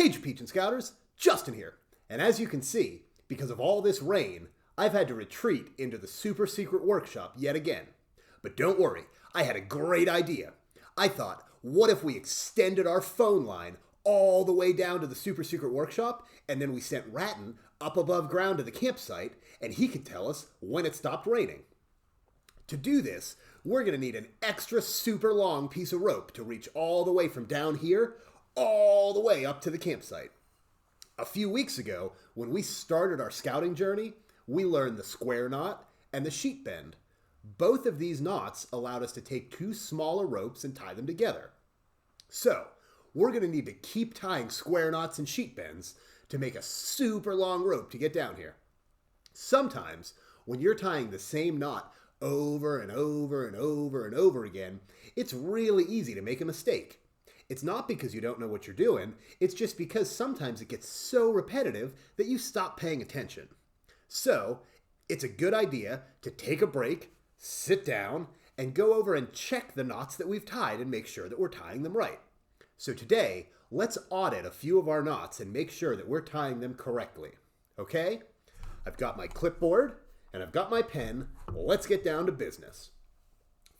Hey Japeechen Scouters, Justin here. And as you can see, because of all this rain, I've had to retreat into the super secret workshop yet again. But don't worry, I had a great idea. I thought, what if we extended our phone line all the way down to the super secret workshop, and then we sent Ratton up above ground to the campsite, and he could tell us when it stopped raining. To do this, we're going to need an extra super long piece of rope to reach all the way from down here all the way up to the campsite. A few weeks ago, when we started our scouting journey, we learned the square knot and the sheet bend. Both of these knots allowed us to take two smaller ropes and tie them together. So, we're going to need to keep tying square knots and sheet bends to make a super long rope to get down here. Sometimes, when you're tying the same knot over and over and over and over again, it's really easy to make a mistake. It's not because you don't know what you're doing, it's just because sometimes it gets so repetitive that you stop paying attention. So, it's a good idea to take a break, sit down, and go over and check the knots that we've tied and make sure that we're tying them right. So today, let's audit a few of our knots and make sure that we're tying them correctly. Okay? I've got my clipboard and I've got my pen. Let's get down to business.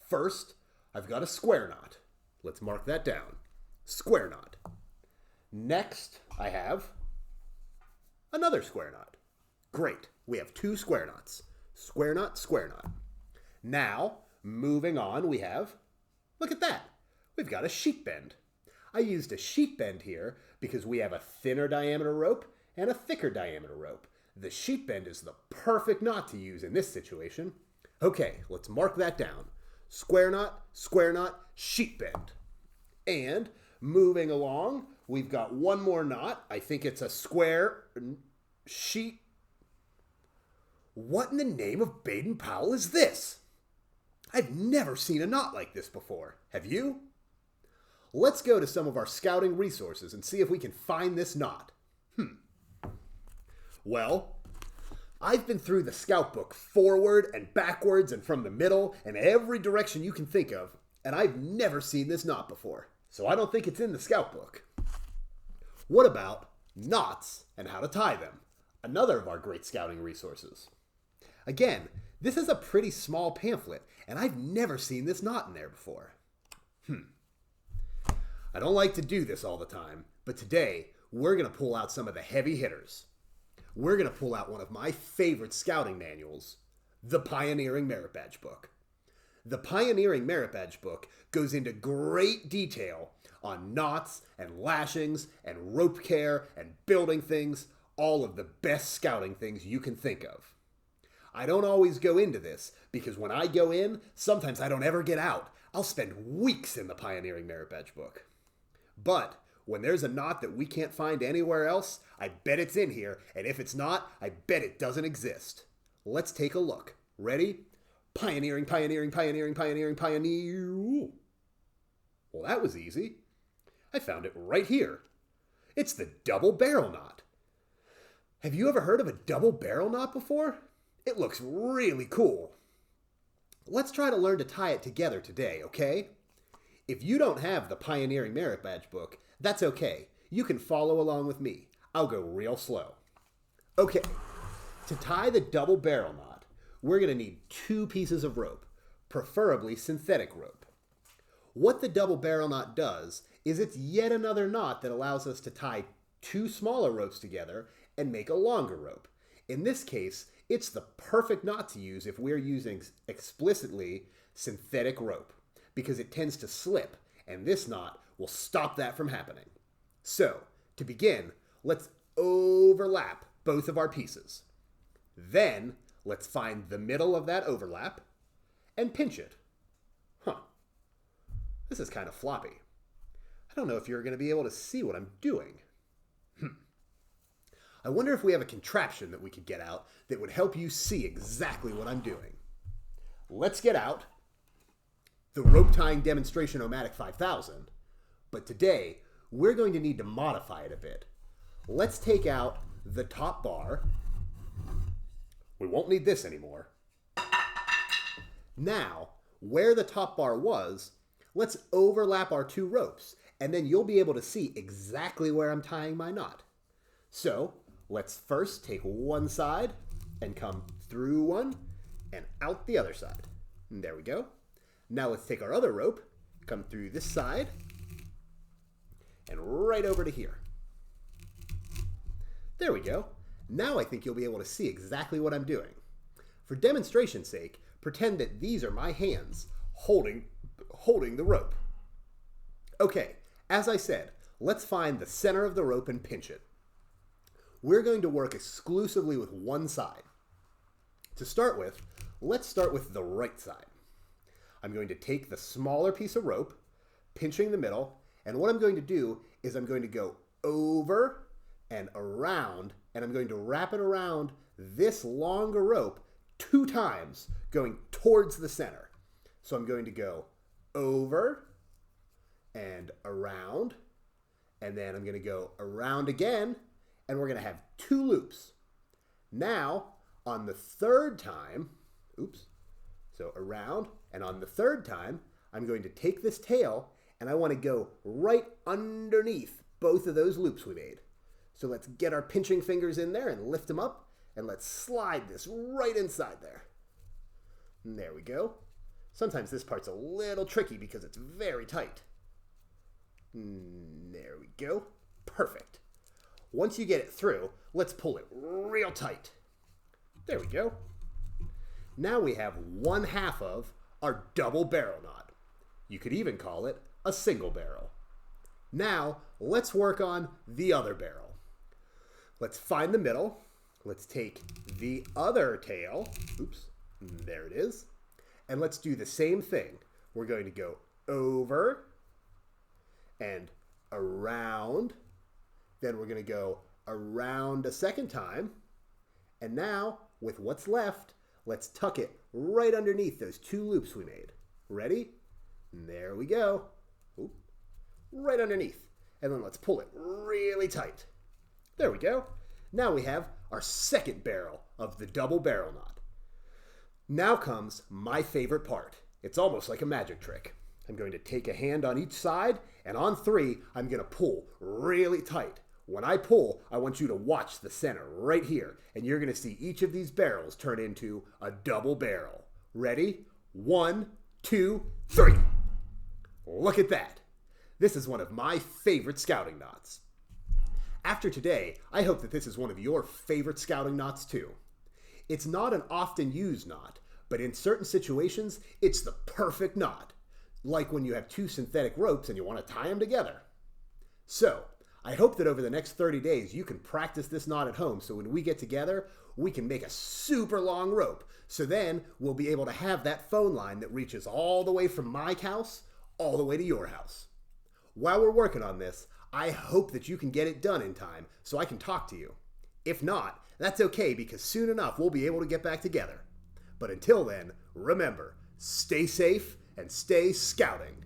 First, I've got a square knot. Let's mark that down. Square knot. Next, I have another square knot. Great. We have two square knots. Square knot, square knot. Now, moving on, we have, look at that. We've got a sheet bend. I used a sheet bend here because we have a thinner diameter rope and a thicker diameter rope. The sheet bend is the perfect knot to use in this situation. Okay, let's mark that down. Square knot, sheet bend. And moving along, we've got one more knot. I think it's a square sheet. What in the name of Baden Powell is this? I've never seen a knot like this before. Have you? Let's go to some of our scouting resources and see if we can find this knot. Well, I've been through the scout book forward and backwards and from the middle and every direction you can think of, and I've never seen this knot before. So I don't think it's in the scout book. What about knots and how to tie them? Another of our great scouting resources. Again, this is a pretty small pamphlet, and I've never seen this knot in there before. I don't like to do this all the time, but today we're going to pull out some of the heavy hitters. We're going to pull out one of my favorite scouting manuals, the Pioneering Merit Badge book. The Pioneering Merit Badge book goes into great detail on knots and lashings and rope care and building things, all of the best scouting things you can think of. I don't always go into this because when I go in, sometimes I don't ever get out. I'll spend weeks in the Pioneering Merit Badge book. But when there's a knot that we can't find anywhere else, I bet it's in here, and if it's not, I bet it doesn't exist. Let's take a look. Ready? Pioneering. Ooh. Well, that was easy. I found it right here. It's the double barrel knot. Have you ever heard of a double barrel knot before? It looks really cool. Let's try to learn to tie it together today, okay? If you don't have the Pioneering Merit Badge book, that's okay. You can follow along with me. I'll go real slow. Okay, to tie the double barrel knot, we're going to need two pieces of rope, preferably synthetic rope. What the double barrel knot does is it's yet another knot that allows us to tie two smaller ropes together and make a longer rope. In this case, it's the perfect knot to use if we're using explicitly synthetic rope, because it tends to slip, and this knot will stop that from happening. So, to begin, let's overlap both of our pieces. Then, let's find the middle of that overlap and pinch it. This is kind of floppy. I don't know if you're going to be able to see what I'm doing. I wonder if we have a contraption that we could get out that would help you see exactly what I'm doing. Let's get out the rope tying demonstration Omatic 5000, but today we're going to need to modify it a bit. Let's take out the top bar. We won't need this anymore. Now, where the top bar was, let's overlap our two ropes and then you'll be able to see exactly where I'm tying my knot. So let's first take one side and come through one and out the other side. And there we go. Now let's take our other rope, come through this side, and right over to here. There we go. Now I think you'll be able to see exactly what I'm doing. For demonstration's sake, pretend that these are my hands holding the rope. Okay, as I said, let's find the center of the rope and pinch it. We're going to work exclusively with one side. To start with, let's start with the right side. I'm going to take the smaller piece of rope, pinching the middle, and what I'm going to do is I'm going to go over and around, and I'm going to wrap it around this longer rope 2 times, going towards the center. So I'm going to go over and around, and then I'm going to go around again, and we're going to have 2 loops. Now, on the third time, so around, and on the third time, I'm going to take this tail, and I want to go right underneath both of those loops we made. So let's get our pinching fingers in there and lift them up, and let's slide this right inside there. And there we go. Sometimes this part's a little tricky because it's very tight. There we go. Perfect. Once you get it through, let's pull it real tight. There we go. Now we have 1/2 of our double barrel knot. You could even call it a single barrel. Now, let's work on the other barrel. Let's find the middle. Let's take the other tail. There it is. And let's do the same thing. We're going to go over and around. Then we're going to go around a second time. And now, with what's left, let's tuck it right underneath those 2 loops we made. Ready? And there we go. Right underneath. And then let's pull it really tight. There we go. Now we have our second barrel of the double barrel knot. Now comes my favorite part. It's almost like a magic trick. I'm going to take a hand on each side, and on 3, I'm going to pull really tight. When I pull, I want you to watch the center right here, and you're going to see each of these barrels turn into a double barrel. Ready? 1, 2, 3. Look at that. This is one of my favorite scouting knots. After today, I hope that this is one of your favorite scouting knots too. It's not an often used knot, but in certain situations, it's the perfect knot. Like when you have 2 synthetic ropes and you want to tie them together. So, I hope that over the next 30 days you can practice this knot at home so when we get together, we can make a super long rope. So then we'll be able to have that phone line that reaches all the way from my house all the way to your house. While we're working on this, I hope that you can get it done in time so I can talk to you. If not, that's okay because soon enough we'll be able to get back together. But until then, remember, stay safe and stay scouting.